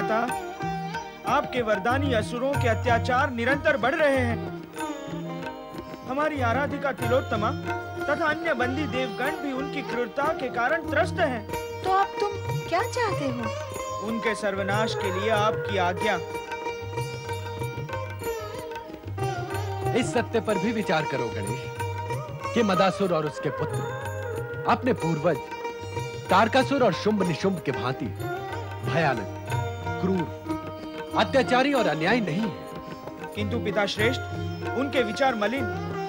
माता, आपके वरदानी असुरों के अत्याचार निरंतर बढ़ रहे हैं। हमारी आराधिका तिलोत्तमा तथा अन्य बंदी देवगण भी उनकी क्रूरता के कारण त्रस्त हैं। तो अब तुम क्या चाहते हो? उनके सर्वनाश के लिए आपकी आज्ञा। इस सत्य पर भी विचार करो गणेश कि मदासुर और उसके पुत्र अपने पूर्वज तारकासुर और शुंभ निशुंभ के भांति भयानक, क्रूर, अत्याचारी और अन्यायी नहीं है। किंतु पिता श्रेष्ठ, उनके विचार मलिन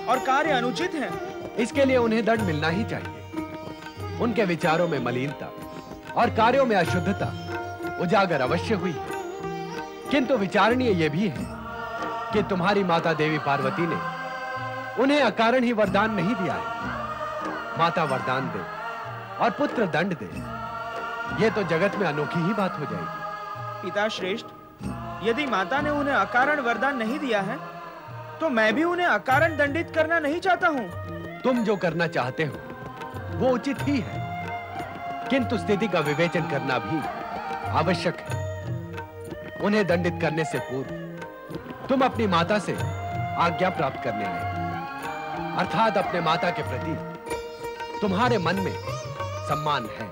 और कार्य अनुचित हैं। इसके लिए उन्हें दंड मिलना ही चाहिए। उनके विचारों में मलिनता और कार्यों में अशुद्धता उजागर अवश्य हुई है। किंतु विचारणीय यह भी है कि तुम्हारी माता देवी पार्वती ने उन्हें अकारण ही वरदान नहीं दिया है। माता वरदान दे और पुत्र दंड दे, यह तो जगत में अनोखी ही बात हो जाएगी। पिता श्रेष्ठ, यदि माता ने उन्हें अकारण वरदान नहीं दिया है, तो मैं भी उन्हें अकारण दंडित करना नहीं चाहता हूँ। तुम जो करना चाहते हो वो उचित ही है, किंतु स्थिति का विवेचन करना भी आवश्यक है। उन्हें दंडित करने से पूर्व तुम अपनी माता से आज्ञा प्राप्त करने आए, अर्थात अपने माता के प्रति तुम्हारे मन में सम्मान है,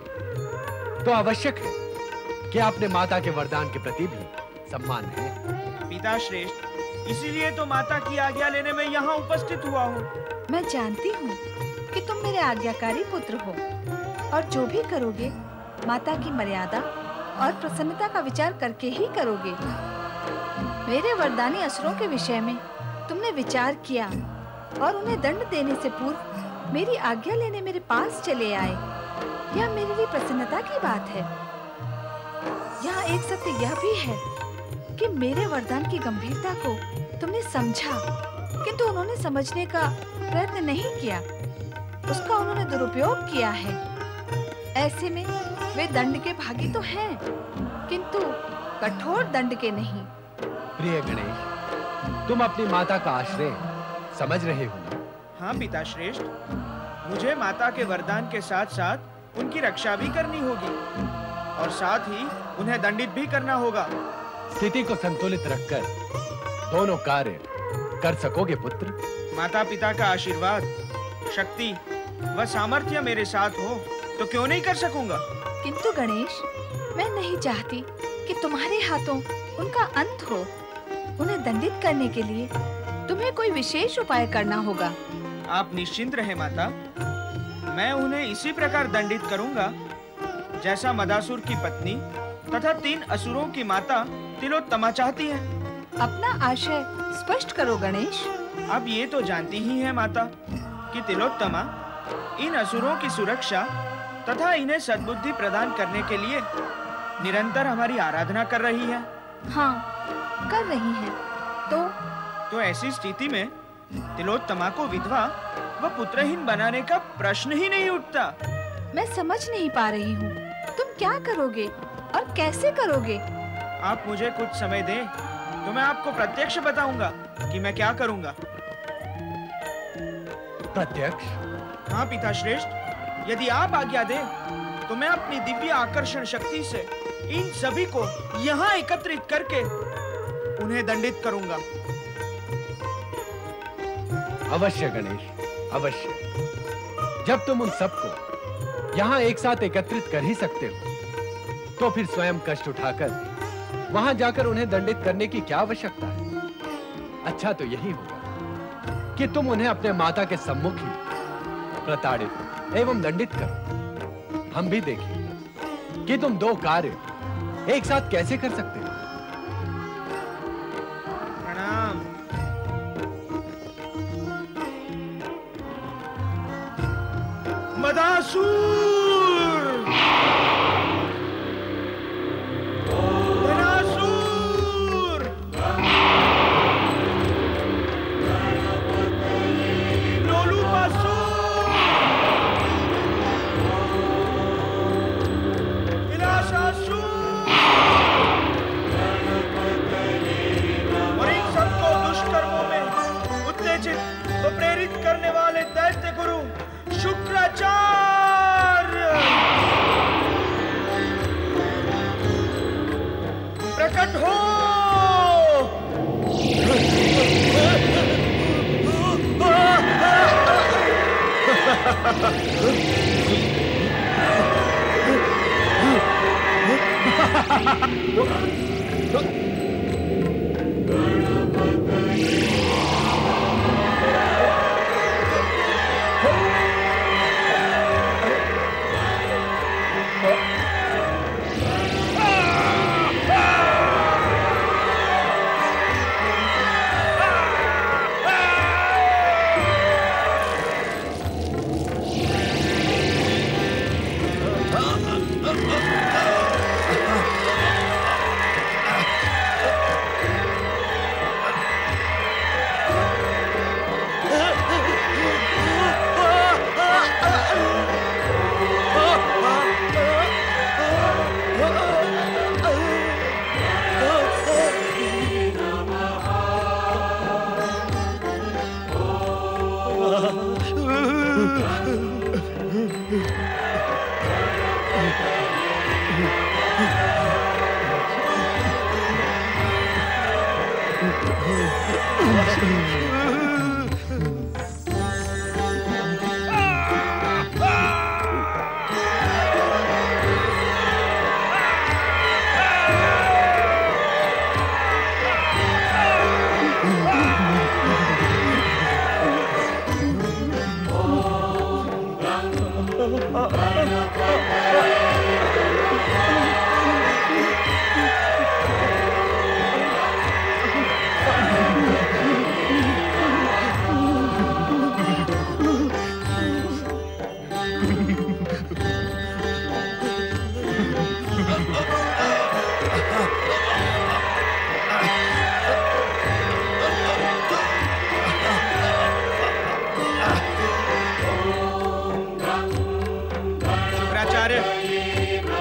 तो आवश्यक है कि अपने माता के वरदान के प्रति भी सम्मान है। पिता श्रेष्ठ, इसीलिए तो माता की आज्ञा लेने में यहाँ उपस्थित हुआ हूँ। मैं जानती हूँ कि तुम मेरे आज्ञाकारी पुत्र हो और जो भी करोगे माता की मर्यादा और प्रसन्नता का विचार करके ही करोगे। मेरे वरदानी असुरों के विषय में तुमने विचार किया और उन्हें दंड देने से पूर्व मेरी आज्ञा लेने मेरे पास चले आए। यह मेरे लिए प्रसन्नता की बात है। यहाँ एक सत्य यह भी है कि मेरे वरदान की गंभीरता को तुमने समझा, किंतु उन्होंने समझने का प्रयत्न नहीं किया। उसका उन्होंने दुरुपयोग किया है। ऐसे में वे दंड के भागी तो हैं, किंतु कठोर दंड के नहीं। प्रिय गणेश, तुम अपनी माता का आश्रय समझ रहे हो ना? हाँ पिता श्रेष्ठ, मुझे माता के वरदान के साथ साथ उनकी रक्षा भी करनी होगी और साथ ही उन्हें दंडित भी करना होगा। स्थिति को संतुलित रखकर दोनों कार्य कर सकोगे पुत्र? माता पिता का आशीर्वाद, शक्ति व सामर्थ्य मेरे साथ हो तो क्यों नहीं कर सकूंगा। किंतु गणेश, मैं नहीं चाहती कि तुम्हारे हाथों उनका अंत हो। उन्हें दंडित करने के लिए तुम्हें कोई विशेष उपाय करना होगा। आप निश्चिंत रहे माता, मैं उन्हें इसी प्रकार दंडित करूंगा जैसा मदासुर की पत्नी तथा 3 असुरों की माता तिलोत्तमा चाहती है। अपना आशय स्पष्ट करो गणेश। अब ये तो जानती ही है माता कि तिलोत्तमा इन असुरों की सुरक्षा तथा इन्हें सद्बुद्धि प्रदान करने के लिए निरंतर हमारी आराधना कर रही है। हाँ, कर रही है। तो ऐसी स्थिति में तिलोत्तमा को विधवा व पुत्रहीन बनाने का प्रश्न ही नहीं उठता। मैं समझ नहीं पा रही हूँ, तुम क्या करोगे और कैसे करोगे? आप मुझे कुछ समय दें तो मैं आपको प्रत्यक्ष बताऊंगा कि मैं क्या करूंगा। प्रत्यक्ष? हाँ पिता श्रेष्ठ, यदि आप आज्ञा दें तो मैं अपनी दिव्य आकर्षण शक्ति से इन सभी को यहाँ एकत्रित करके उन्हें दंडित करूंगा। अवश्य गणेश, अवश्य। जब तुम उन सबको यहाँ एक साथ एकत्रित कर ही सकते हो, तो फिर स्वयं कष्ट उठाकर वहां जाकर उन्हें दंडित करने की क्या आवश्यकता है? अच्छा तो यही होगा कि तुम उन्हें अपने माता के सम्मुख ही प्रताड़ित एवं दंडित करो। हम भी देखें कि तुम 2 कार्य एक साथ कैसे कर सकते हो। प्रणाम। मदासुर, प्रेरित करने वाले दैत्य गुरु शुक्राचार्य। प्रकट हो।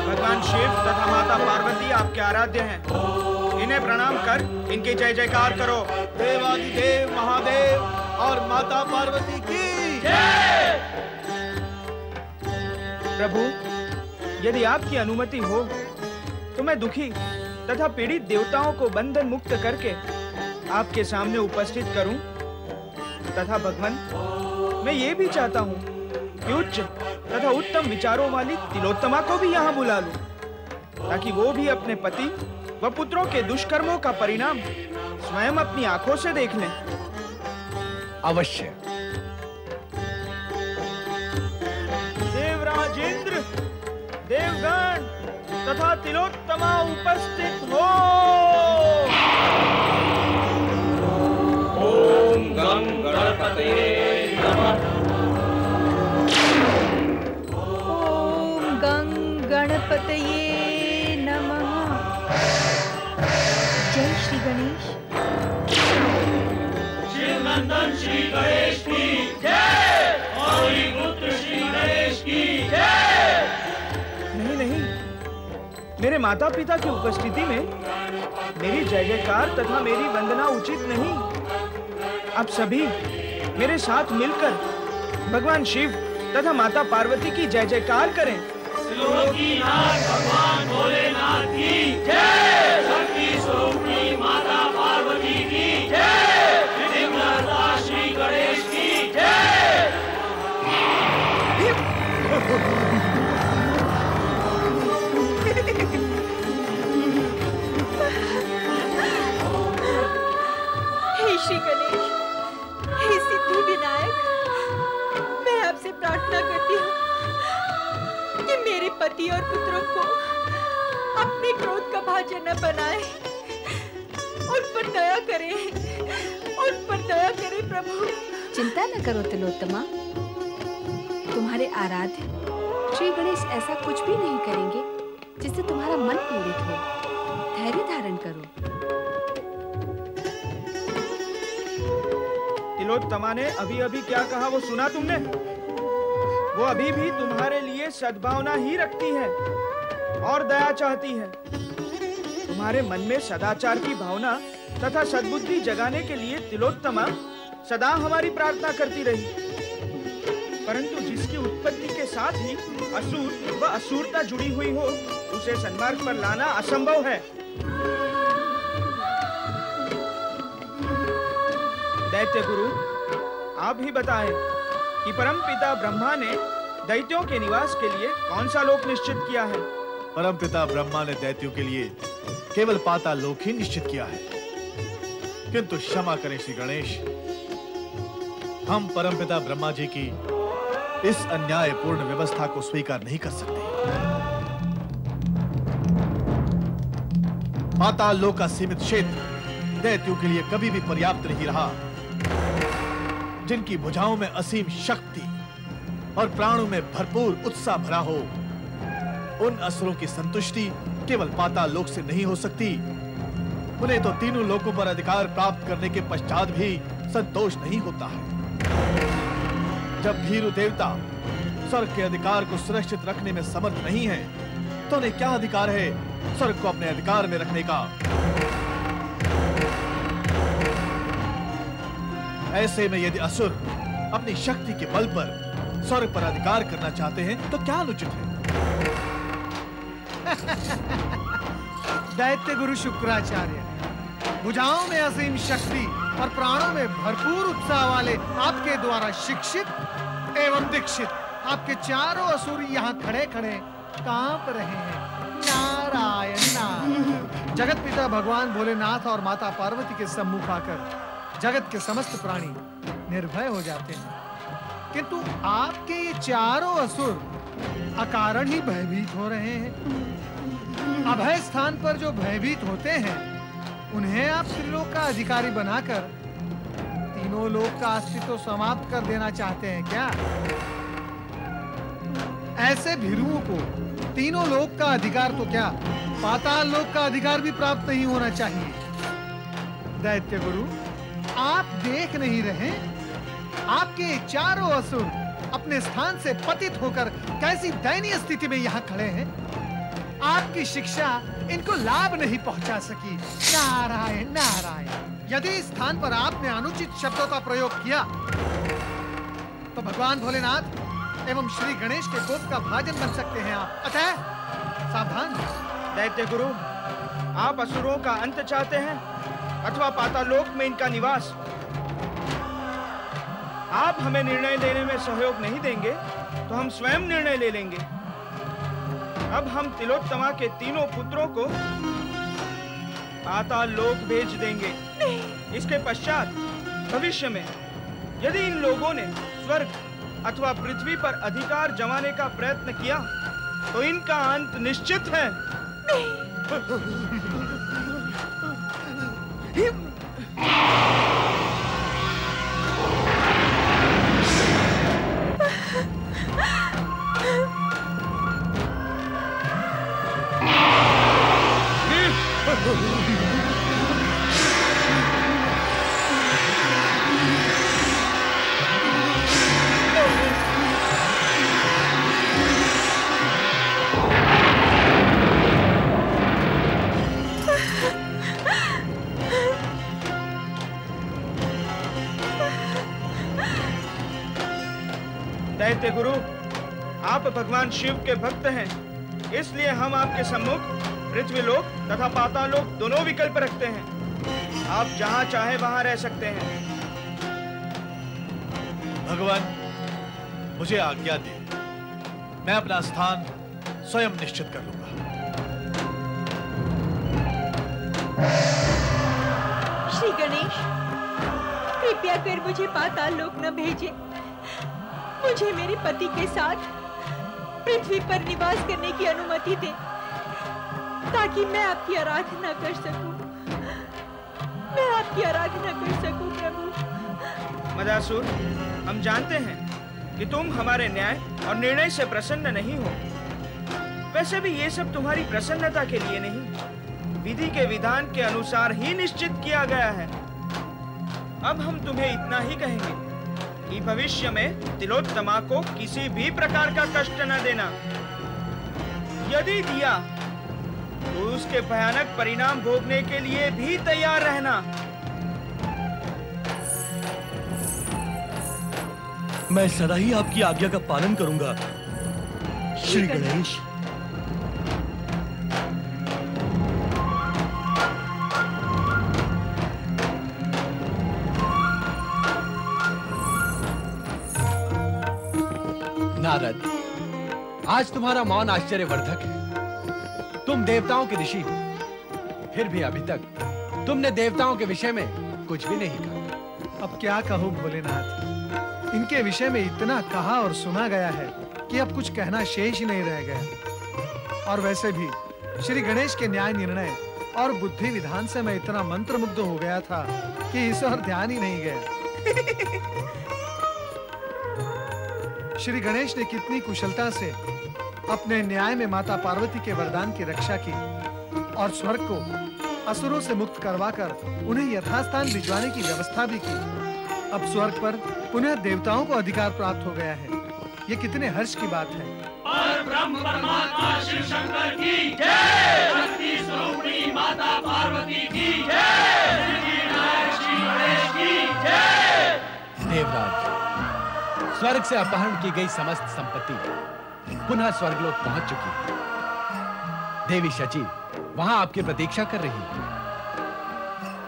भगवान शिव तथा माता पार्वती आपके आराध्य हैं। इन्हें प्रणाम कर इनकी जय जयकार करो। देवादिदेव महादेव और माता पार्वती की जय। प्रभु, यदि आपकी अनुमति हो तो मैं दुखी तथा पीड़ित देवताओं को बंधन मुक्त करके आपके सामने उपस्थित करूं तथा भगवान, मैं ये भी चाहता हूं कि उच्च तथा उत्तम विचारों वाली तिलोत्तमा को भी यहाँ बुला लूं, ताकि वो भी अपने पति व पुत्रों के दुष्कर्मों का परिणाम स्वयं अपनी आंखों से देख लें। अवश्य। देवराजेंद्र, देवगण तथा तिलोत्तमा उपस्थित हो। ओम गं गणपतये नमः। ओम गं गणपतये नमः। जय श्री गणेश। श्रीनंदन श्री गणेश की जय। और पुत्र श्री गणेश की जय। नहीं नहीं, मेरे माता पिता की उपस्थिति में मेरी जय जयकार तथा मेरी वंदना उचित नहीं। आप सभी मेरे साथ मिलकर भगवान शिव तथा माता पार्वती की जय जयकार करें। त्रिलोकीनाथ भगवान भोलेनाथ की जय। शक्ति स्वरूपिणी माता पार्वती की जय। विघ्नहर्ता श्री गणेश की जय। हे श्री गणेश, हे सिद्धि विनायक, मैं आपसे प्रार्थना करती हूँ कि मेरे पति और पुत्रों को अपने क्रोध का भाजन न बनाए। उन पर दया करें, उन पर दया करें प्रभु। चिंता न करो तिलोत्तमा, तुम्हारे आराध्य श्री गणेश ऐसा कुछ भी नहीं करेंगे जिससे तुम्हारा मन पीड़ित हो। धैर्य धारण करो। तिलोत्तमा ने अभी अभी क्या कहा वो सुना तुमने? वो अभी भी तुम्हारे लिए सद्भावना ही रखती है और दया चाहती है। तुम्हारे मन में सदाचार की भावना तथा सद्बुद्धि जगाने के लिए तिलोत्तमा सदा हमारी प्रार्थना करती रही, परंतु जिसकी उत्पत्ति के साथ ही असुर व असुरता जुड़ी हुई हो, उसे सन्मार्ग पर लाना असंभव है। दैत्य गुरु, आप ही बताएं कि परमपिता ब्रह्मा ने दैत्यों के निवास के लिए कौन सा लोक निश्चित किया है? परमपिता ब्रह्मा ने दैत्यों के लिए केवल पाताल लोक ही निश्चित किया है। किंतु क्षमा करें श्री गणेश, हम परमपिता ब्रह्मा जी की इस अन्यायपूर्ण व्यवस्था को स्वीकार नहीं कर सकते। पाताल लोक का सीमित क्षेत्र दैत्यों के लिए कभी भी पर्याप्त नहीं रहा। जिनकी भुजाओं में असीम शक्ति और प्राणों में भरपूर उत्साह भरा हो, उन असुरों की संतुष्टि केवल पाताल लोक से नहीं हो सकती। उन्हें तो तीनों लोकों पर अधिकार प्राप्त करने के पश्चात भी संतोष नहीं होता है। जब भीरु देवता स्वर्ग के अधिकार को सुरक्षित रखने में समर्थ नहीं है, तो उन्हें क्या अधिकार है स्वर्ग को अपने अधिकार में रखने का? ऐसे में यदि असुर अपनी शक्ति के बल पर स्वर्ग पर अधिकार करना चाहते हैं, तो क्या अनुचित है? दैत्य गुरु शुक्राचार्य, भुजाओं में असीम शक्ति और प्राणों में भरपूर उत्साह वाले आपके द्वारा शिक्षित एवं दीक्षित आपके चारों असुर यहाँ खड़े खड़े कांप रहे हैं। नारायण नारायण। जगत पिता भगवान भोलेनाथ और माता पार्वती के सम्मुख आकर जगत के समस्त प्राणी निर्भय हो जाते हैं, किंतु आपके ये चारों असुर अकारण ही भयभीत हो रहे हैं। अभय स्थान पर जो भयभीत होते हैं, उन्हें आप त्रिलोक का अधिकारी बनाकर तीनों लोक का अस्तित्व समाप्त कर देना चाहते हैं क्या? ऐसे भीरुओं को तीनों लोक का अधिकार तो क्या, पाताल लोक का अधिकार भी प्राप्त नहीं होना चाहिए। दैत्य गुरु, आप देख नहीं रहे आपके चारों असुर अपने स्थान से पतित होकर कैसी दयनीय स्थिति में यहाँ खड़े हैं? आपकी शिक्षा इनको लाभ नहीं पहुंचा सकी। नारायण नारायण। यदि इस स्थान पर आपने अनुचित शब्दों का प्रयोग किया, तो भगवान भोलेनाथ एवं श्री गणेश के कोप का भाजन बन सकते हैं आप। अतः सावधान। दैत्य गुरु, आप असुरों का अंत चाहते हैं अथवा पातालोक में इनका निवास? आप हमें निर्णय लेने में सहयोग नहीं देंगे तो हम स्वयं निर्णय ले लेंगे। अब हम तिलोत्तमा के तीनों पुत्रों को पाताल लोक भेज देंगे। इसके पश्चात भविष्य में यदि इन लोगों ने स्वर्ग अथवा पृथ्वी पर अधिकार जमाने का प्रयत्न किया, तो इनका अंत निश्चित है। दैत्य गुरु, आप भगवान शिव के भक्त हैं, इसलिए हम आपके सम्मुख पृथ्वीलोक तथा पातालोक दोनों विकल्प रखते हैं। आप जहां चाहे वहां रह सकते हैं। भगवान, मुझे आज्ञा दे, मैं अपना स्थान स्वयं निश्चित कर लूंगा। श्री गणेश, कृपया कर मुझे पाताल लोक न भेजें। मुझे मेरे पति के साथ पृथ्वी पर निवास करने की अनुमति दें, ताकि मैं आपकी आराधना कर सकूं। मैं आपकी आराधना कर सकूं प्रभु। मदासुर, हम जानते हैं कि तुम हमारे न्याय और निर्णय से प्रसन्न नहीं हो। वैसे भी ये सब तुम्हारी प्रसन्नता के लिए नहीं, विधि के विधान के अनुसार ही निश्चित किया गया है। अब हम तुम्हें इतना ही कहेंगे कि भविष्य में तिलोत्तमा को किसी भी प्रकार का कष्ट न देना। यदि दिया तो उसके भयानक परिणाम भोगने के लिए भी तैयार रहना। मैं सदा ही आपकी आज्ञा का पालन करूंगा श्री गणेश। नारद, आज तुम्हारा मौन आश्चर्यवर्धक है। तुम देवताओं के ऋषि हो, फिर भी अभी तक तुमने देवताओं के विषय में कुछ भी नहीं कहा। अब क्या कहूं भोलेनाथ, इनके विषय में इतना कहा और सुना गया है कि अब कुछ कहना शेष ही नहीं रह गया। और वैसे भी श्री गणेश के न्याय निर्णय और बुद्धि विधान से मैं इतना मंत्रमुग्ध हो गया था कि इस और ध्यान ही नहीं गया। श्री गणेश ने कितनी कुशलता से अपने न्याय में माता पार्वती के वरदान की रक्षा की और स्वर्ग को असुरों से मुक्त करवाकर उन्हें यथास्थान भिजवाने की व्यवस्था भी की। अब स्वर्ग पर पुनः देवताओं को अधिकार प्राप्त हो गया है। ये कितने हर्ष की बात है। और ब्रह्म परमात्मा शिव शंकर की जय, शक्ति स्वरूपिणी माता पार्वती की जय, श्री गणेश की जय। देवराज, स्वर्ग से अपहरण की गई समस्त संपत्ति पुनः स्वर्गलोक पहुंच चुकी है। देवी शची वहां आपकी प्रतीक्षा कर रही है।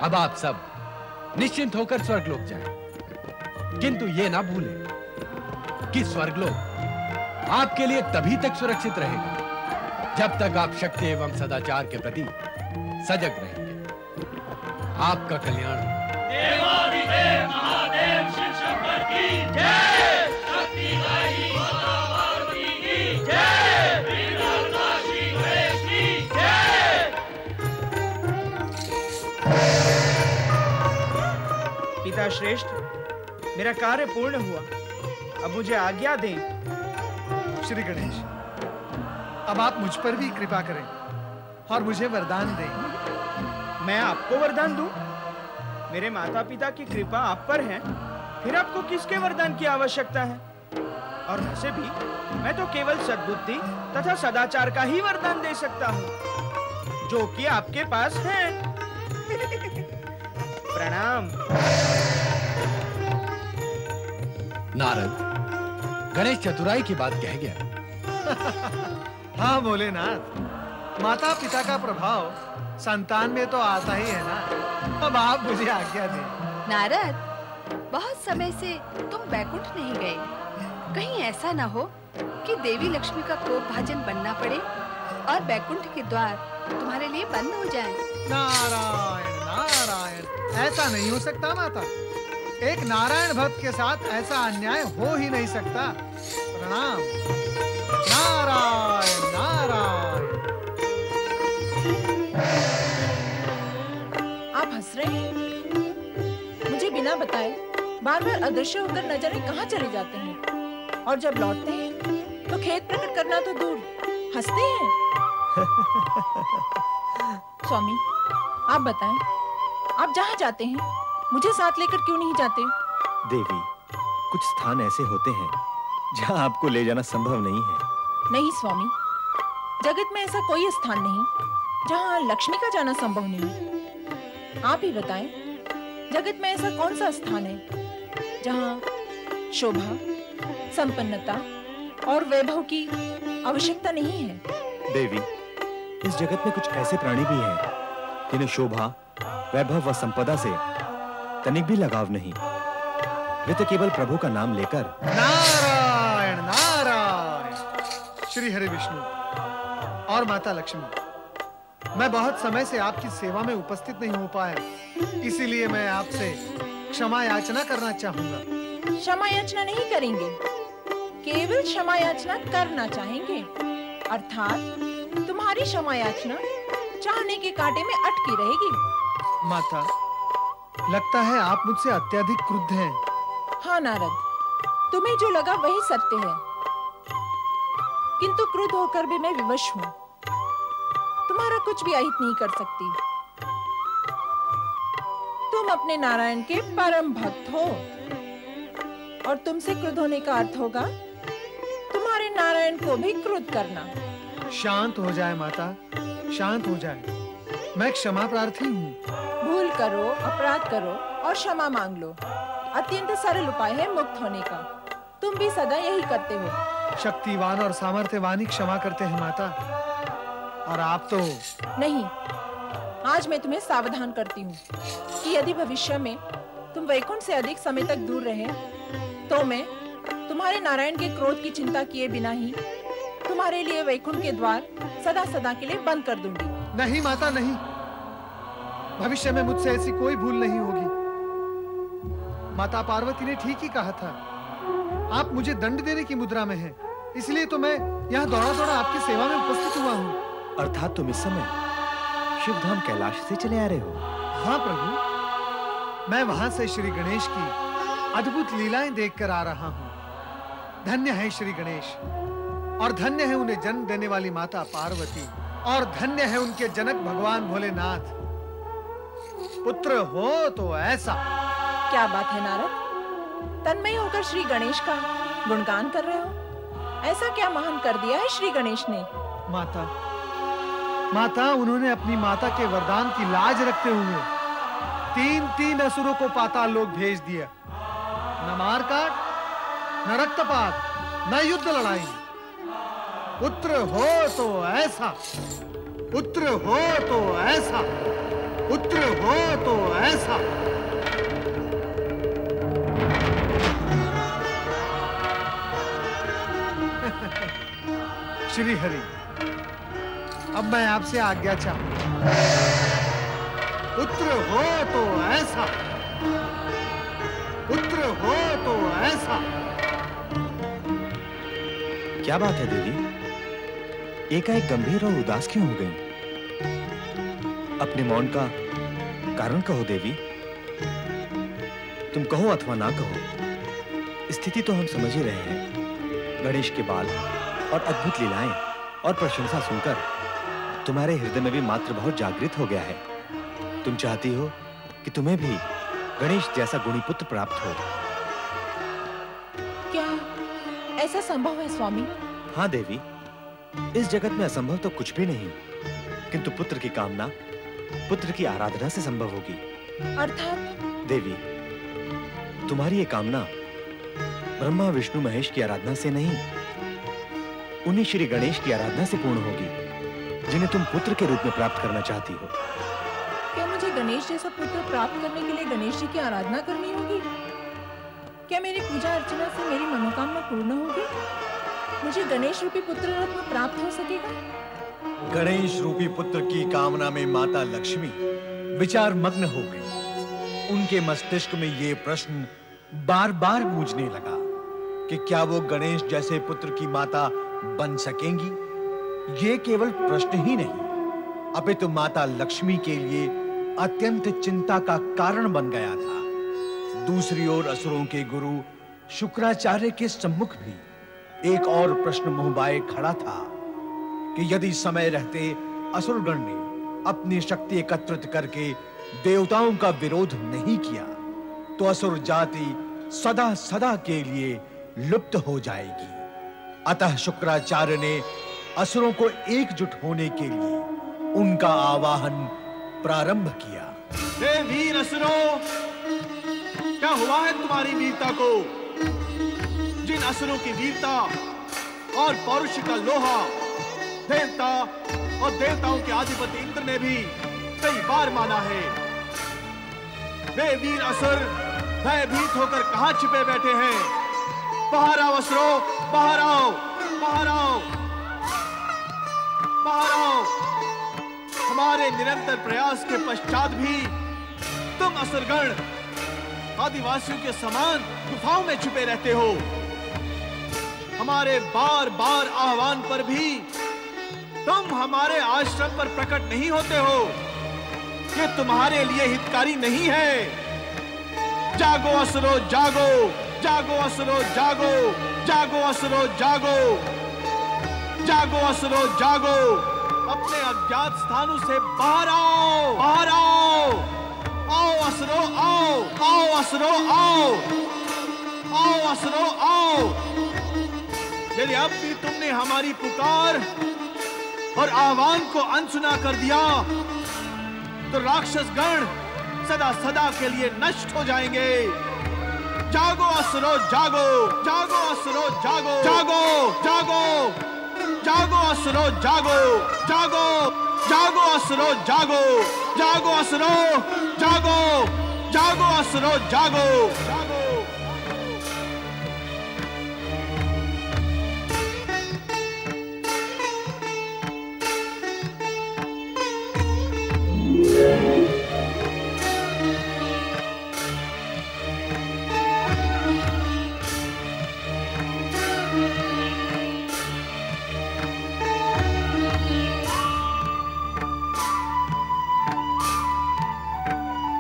अब आप सब निश्चिंत होकर स्वर्गलोक जाएं। किंतु ये ना भूलें कि स्वर्गलोक आपके लिए तभी तक सुरक्षित रहेगा जब तक आप शक्ति एवं सदाचार के प्रति सजग रहेंगे। आपका कल्याण हो। देवाधिदेव महादेव शिव शंकर की जय, शक्तिदायी माता पार्वती की जय, विघ्नहर्ता श्री गणेश की जय। पिता श्रेष्ठ, मेरा कार्य पूर्ण हुआ, अब मुझे आज्ञा दें। श्री गणेश, अब आप मुझ पर भी कृपा करें और मुझे वरदान दें। मैं आपको वरदान दूं? मेरे माता पिता की कृपा आप पर है, फिर आपको किसके वरदान की आवश्यकता है? और वैसे भी मैं तो केवल सद्बुद्धि तथा सदाचार का ही वरदान दे सकता हूँ, जो कि आपके पास है। प्रणाम। नारद, गणेश चतुराई की बात कह गया। हाँ भोलेनाथ, माता पिता का प्रभाव संतान में तो आता ही है ना। अब आप मुझे आज्ञा दें। नारद, बहुत समय से तुम बैकुंठ नहीं गए। कहीं ऐसा न हो कि देवी लक्ष्मी का कोप भाजन बनना पड़े और बैकुंठ के द्वार तुम्हारे लिए बंद हो जाएं। नारायण नारायण, ऐसा नहीं हो सकता माता। एक नारायण भक्त के साथ ऐसा अन्याय हो ही नहीं सकता। प्रणाम। नारायण नारायण। आप हंस रहे हैं? मुझे बिना बताए बार बार अदृश्य होकर न जाने कहाँ चले जाते हैं, और जब लौटते हैं तो खेद प्रकट करना तो दूर हंसते हैं। स्वामी, आप बताएं, आप जहाँ जाते हैं मुझे साथ लेकर क्यों नहीं जाते? देवी, कुछ स्थान ऐसे होते हैं जहाँ आपको ले जाना संभव नहीं है। नहीं स्वामी, जगत में ऐसा कोई स्थान नहीं जहाँ लक्ष्मी का जाना संभव नहीं। आप ही बताएं, जगत में ऐसा कौन सा स्थान है जहाँ शोभा, संपन्नता और वैभव की आवश्यकता नहीं है? देवी, इस जगत में कुछ ऐसे प्राणी भी हैं जिन्हें शोभा, वैभव व संपदा से तनिक भी लगाव नहीं। वे तो केवल प्रभु का नाम लेकर। नारायण नारायण। श्री हरि विष्णु और माता लक्ष्मी, मैं बहुत समय से आपकी सेवा में उपस्थित नहीं हो पाया, इसीलिए मैं आपसे क्षमा याचना करना चाहूंगा। क्षमा याचना नहीं करेंगे, केवल क्षमा याचना करना चाहेंगे। अर्थात तुम्हारी क्षमा याचना चाहने के कांटे में अटकी रहेगी। माता, लगता है आप मुझसे अत्यधिक क्रुद्ध हैं। हाँ नारद, तुम्हें जो लगा वही सत्य है, किंतु क्रुद्ध होकर भी मैं विवश हूँ। तुम्हारा कुछ भी अहित नहीं कर सकती। तुम अपने नारायण के परम भक्त हो, और तुमसे क्रुद्ध होने का अर्थ होगा तुम्हारे नारायण को भी क्रुद्ध करना। शांत हो जाए माता, शांत हो जाए। मैं क्षमा प्रार्थी हूँ। भूल करो, अपराध करो और क्षमा मांग लो। अत्यंत सरल उपाय है मुक्त होने का। तुम भी सदा यही करते हो। शक्तिवान और सामर्थ्यवान ही क्षमा करते हैं माता, और आप तो नहीं। आज मैं तुम्हें सावधान करती हूँ कि यदि भविष्य में तुम वैकुंठ से अधिक समय तक दूर रहे तो मैं तुम्हारे नारायण के क्रोध की चिंता किए बिना ही तुम्हारे लिए वैकुंठ के द्वार सदा सदा के लिए बंद कर दूंगी। नहीं माता, नहीं। भविष्य में मुझसे ऐसी कोई भूल नहीं होगी। माता पार्वती ने ठीक ही कहा था। आप मुझे दंड देने की मुद्रा में हैं, इसलिए तो मैं यहाँ दौड़ा दौड़ा आपकी सेवा में उपस्थित हुआ हूँ। अर्थात तुम इस समय शिवधाम कैलाश से चले आ रहे हो? हाँ प्रभु, मैं वहां से श्री गणेश की अद्भुत लीलाएं देखकर आ रहा हूँ। धन्य है श्री गणेश, और धन्य है उन्हें जन्म देने वाली माता पार्वती, और धन्य है उनके जनक भगवान भोलेनाथ। पुत्र हो तो ऐसा। क्या बात है नारद, तन्मय होकर श्री गणेश का गुणगान कर रहे हो? ऐसा क्या महान कर दिया है श्री गणेश ने? माता, उन्होंने अपनी माता के वरदान की लाज रखते हुए 3 असुरों को पाताल लोक भेज दिया। न मारकाट, न रक्तपात, न युद्ध लड़ाई। पुत्र हो तो ऐसा, पुत्र हो तो ऐसा, पुत्र हो तो ऐसा। श्री हरि, अब मैं आपसे आज्ञा चाहूं। पुत्र हो तो ऐसा, पुत्र हो तो ऐसा। क्या बात है देवी, एकाएक गंभीर और उदास क्यों हो गई? अपने मौन का कारण कहो देवी। तुम कहो अथवा ना कहो, स्थिति तो हम समझ ही रहे हैं। गणेश के बाल और अद्भुत लीलाएं और प्रशंसा सुनकर तुम्हारे हृदय में भी मातृभाव जागृत हो गया है। तुम चाहती हो कि तुम्हें भी गणेश जैसा गुणी पुत्र प्राप्त हो। क्या ऐसा संभव है स्वामी? हाँ देवी, इस जगत में असंभव तो कुछ भी नहीं, किंतु पुत्र की कामना पुत्र की आराधना से संभव होगी। अर्थात? देवी, तुम्हारी ये कामना ब्रह्मा विष्णु महेश की आराधना से नहीं, उन्हीं श्री गणेश की आराधना से पूर्ण होगी, जिन्हें तुम पुत्र के रूप में प्राप्त करना चाहती हो। क्या मुझे गणेश जैसा पुत्र प्राप्त करने के लिए गणेश जी की आराधना करनी होगी? क्या मेरी पूजा अर्चना से मेरी मनोकामना पूर्ण होगी? मुझे गणेश रूपी पुत्र रत्न प्राप्त हो सकेगा? गणेश रूपी पुत्र की कामना में माता लक्ष्मी विचार मग्न हो गई। उनके मस्तिष्क में ये प्रश्न बार बार गूंजने लगा कि क्या वो गणेश जैसे पुत्र की माता बन सकेंगी। ये केवल प्रश्न ही नहीं, अपितु माता लक्ष्मी के लिए अत्यंत चिंता का कारण बन गया था। दूसरी ओर असुरों के गुरु शुक्राचार्य के सम्मुख भी एक और प्रश्न मुंहबाए खड़ा था कि यदि समय रहते असुरगण ने अपनी शक्ति एकत्रित करके देवताओं का विरोध नहीं किया तो असुर जाति सदा सदा के लिए लुप्त हो जाएगी। अतः शुक्राचार्य ने असुरों को एकजुट होने के लिए उनका आवाहन प्रारंभ किया। हे वीर असुरों, क्या हुआ है तुम्हारी वीरता को? जिन असुरों की वीरता और पौरुष का लोहा देवता और देवताओं के अधिपति इंद्र ने भी कई बार माना है, वे वीर असुर भयभीत होकर कहां छिपे बैठे हैं? बाहर आओ असुरों, बाहर आओ, बाहर आओ, बाहर आओ। हमारे निरंतर प्रयास के पश्चात भी तुम असुरगण आदिवासियों के समान गुफाओं में छुपे रहते हो। हमारे बार बार आह्वान पर भी तुम हमारे आश्रम पर प्रकट नहीं होते हो। ये तुम्हारे लिए हितकारी नहीं है। जागो असुरो जागो, जागो असुरो जागो, जागो असुरो जागो, जागो असुरो जागो। अपने अज्ञात स्थानों से बाहर आओ, बाहर आओ। आओ असुरो आओ, आओ असुरो आओ, आओ असुरो आओ। यदि अब भी तुमने हमारी पुकार और आह्वान को अनसुना कर दिया तो राक्षस गण सदा सदा के लिए नष्ट हो जाएंगे। जागो असुरो जागो, जागो असुरो जागो, जागो, जागो, जागो असुरो जागो, जागो, जागो असुरो जागो, जागो असुरो जागो, जागो असुरो जागो, जागो।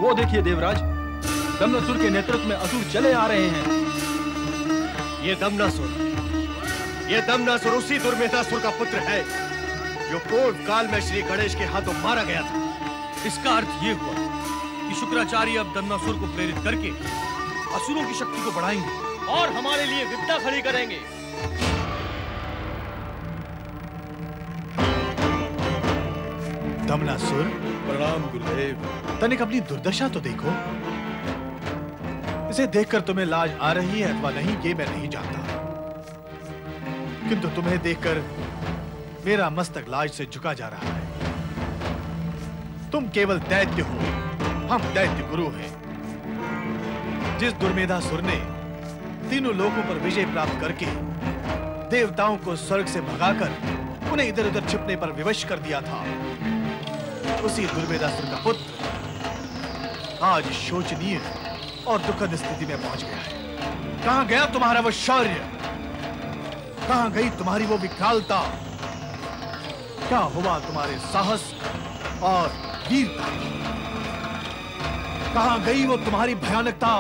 वो देखिए देवराज, दमनासुर के नेतृत्व में असुर चले आ रहे हैं। ये दमनासुर उसी दुर्मेधासुर का पुत्र है जो पूर्व काल में श्री गणेश के हाथों मारा गया था। इसका अर्थ ये हुआ कि शुक्राचार्य अब दमनासुर को प्रेरित करके असुरों की शक्ति को बढ़ाएंगे और हमारे लिए विपदा खड़ी करेंगे। दमनासुर, प्रणाम गुरुदेव। तनिक अपनी दुर्दशा तो देखो। इसे देखकर तुम्हें लाज आ रही है अथवा नहीं, ये मैं नहीं जानता, किंतु तुम्हें देखकर मेरा मस्तक लाज से झुका जा रहा है। तुम केवल दैत्य हो, हम दैत्य गुरु हैं। जिस दुर्मेधासुर ने तीनों लोकों पर विजय प्राप्त करके देवताओं को स्वर्ग से भगाकर उन्हें इधर उधर छिपने पर विवश कर दिया था, उसी दुर्मेधासुर का पुत्र आज शोचनीय और दुखद स्थिति में पहुंच गया है। कहां गया तुम्हारा वो शौर्य? कहां गई तुम्हारी वो विकरालता? क्या हुआ तुम्हारे साहस और वीरता? कहां गई वो तुम्हारी भयानकता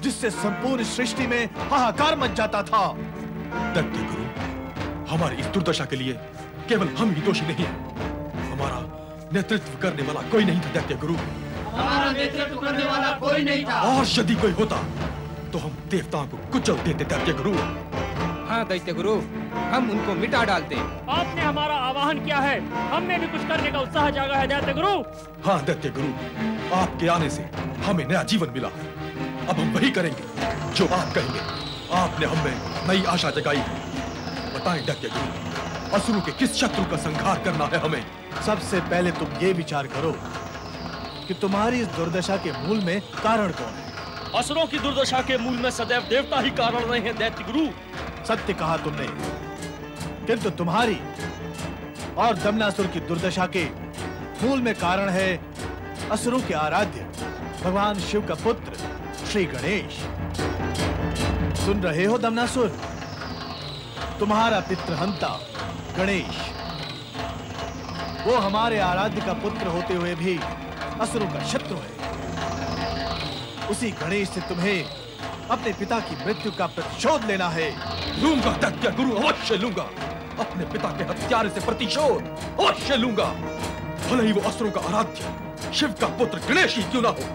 जिससे संपूर्ण सृष्टि में हाहाकार मच जाता था? दैत्य गुरु, हमारी इस दुर्दशा के लिए केवल हम ही दोषी नहीं हैं। हमारा नेतृत्व करने वाला कोई नहीं था दैत्य गुरु। हमारा नेतृत्व करने वाला कोई नहीं था। और यदि कोई होता तो हम देवताओं को कुचल देते दैत्य गुरु। हाँ दैत्य गुरु, हम उनको मिटा डालते। आपने हमारा आवाहन किया है, हम में भी कुछ करने का उत्साह जागा है दैत्य गुरु। हाँ दैत्य गुरु, आपके आने से हमें नया जीवन मिला। अब हम वही करेंगे जो आप कहेंगे। आपने हमें नई आशा जगाई है। बताएं दैत्य गुरु, असुरों के किस शत्रु का संहार करना है हमें? सबसे पहले तुम ये विचार करो कि तुम्हारी इस दुर्दशा के मूल में कारण कौन है? असुरों की दुर्दशा के मूल में सदैव देवता ही कारण रहे हैं दैत्य गुरु। सत्य कहा तुमने, किंतु तुम्हारी और दमनासुर की दुर्दशा के मूल में कारण है असुरों के आराध्य भगवान शिव का पुत्र श्री गणेश। सुन रहे हो दमनासुर? तुम्हारा पितृहंता गणेश, वो हमारे आराध्य का पुत्र होते हुए भी असुरों का शत्रु है। उसी गणेश से तुम्हें अपने पिता की मृत्यु का प्रतिशोध लेना है। लूंगा दैत्य गुरु, अवश्य लूंगा। अपने पिता के हत्यारे से प्रतिशोध अवश्य लूंगा। भले ही वो असुरों का आराध्य शिव का पुत्र गणेश ही क्यों ना हो,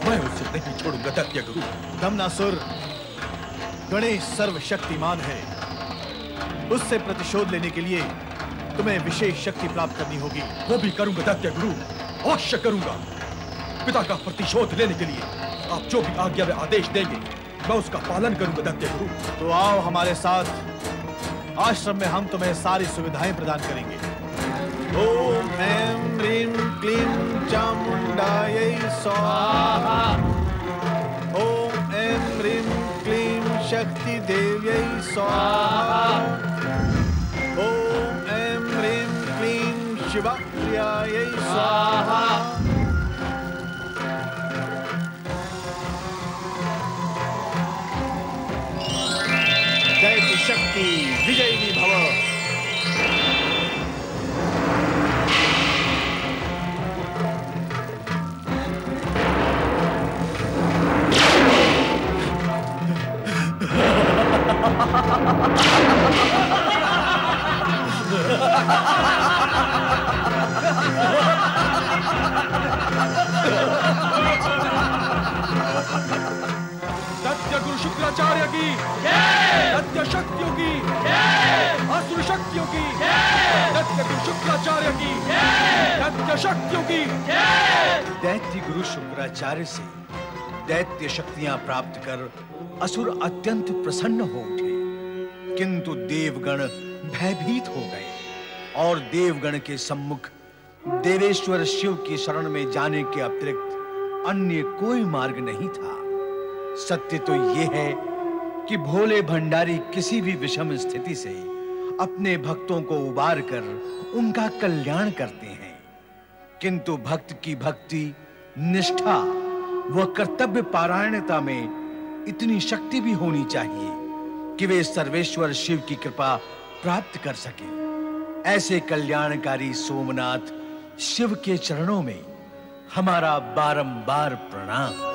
मैं उसे नहीं छोड़ूंगा दैत्य गुरु। दमनासुर, गणेश सर्वशक्तिमान है। उससे प्रतिशोध लेने के लिए तुम्हें विशेष शक्ति प्राप्त करनी होगी। वो भी करूंगा दैत्य गुरु, अवश्य करूंगा। पिता का प्रतिशोध लेने के लिए आप जो भी आज्ञा में आदेश देंगे मैं उसका पालन करूंगा दैत्य गुरु। तो आओ हमारे साथ, आश्रम में हम तुम्हें सारी सुविधाएं प्रदान करेंगे। ओम ऐं ह्रीं क्लीं चामुंडायै स्वाहा। ओम ऐं ह्रीं क्लीं शक्ति देव्यै स्वाहा। ओम ऐं ह्रीं क्लीं शिवप्रियायै स्वाहा। दैत्य शक्ति विजयी भव। दैत्य गुरु शुक्राचार्य की जय, दैत्य शक्तियों की जय, असुर शक्तियों की जय, दैत्य गुरु शुक्राचार्य की जय, दैत्य शक्तियों की जय। दैत्य गुरु शुक्राचार्य से दैत्य शक्तियां प्राप्त कर असुर अत्यंत प्रसन्न हो उठे, किंतु देवगण भयभीत हो गए और देवगण के सम्मुख देवेश्वर शिव की शरण में जाने के अतिरिक्त अन्य कोई मार्ग नहीं था। सत्य तो यह है कि भोले भंडारी किसी भी विषम स्थिति से अपने भक्तों को उबार कर उनका कल्याण करते हैं, किंतु भक्त की भक्ति, निष्ठा व कर्तव्य पारायणता में इतनी शक्ति भी होनी चाहिए कि वे सर्वेश्वर शिव की कृपा प्राप्त कर सके। ऐसे कल्याणकारी सोमनाथ शिव के चरणों में हमारा बारंबार प्रणाम।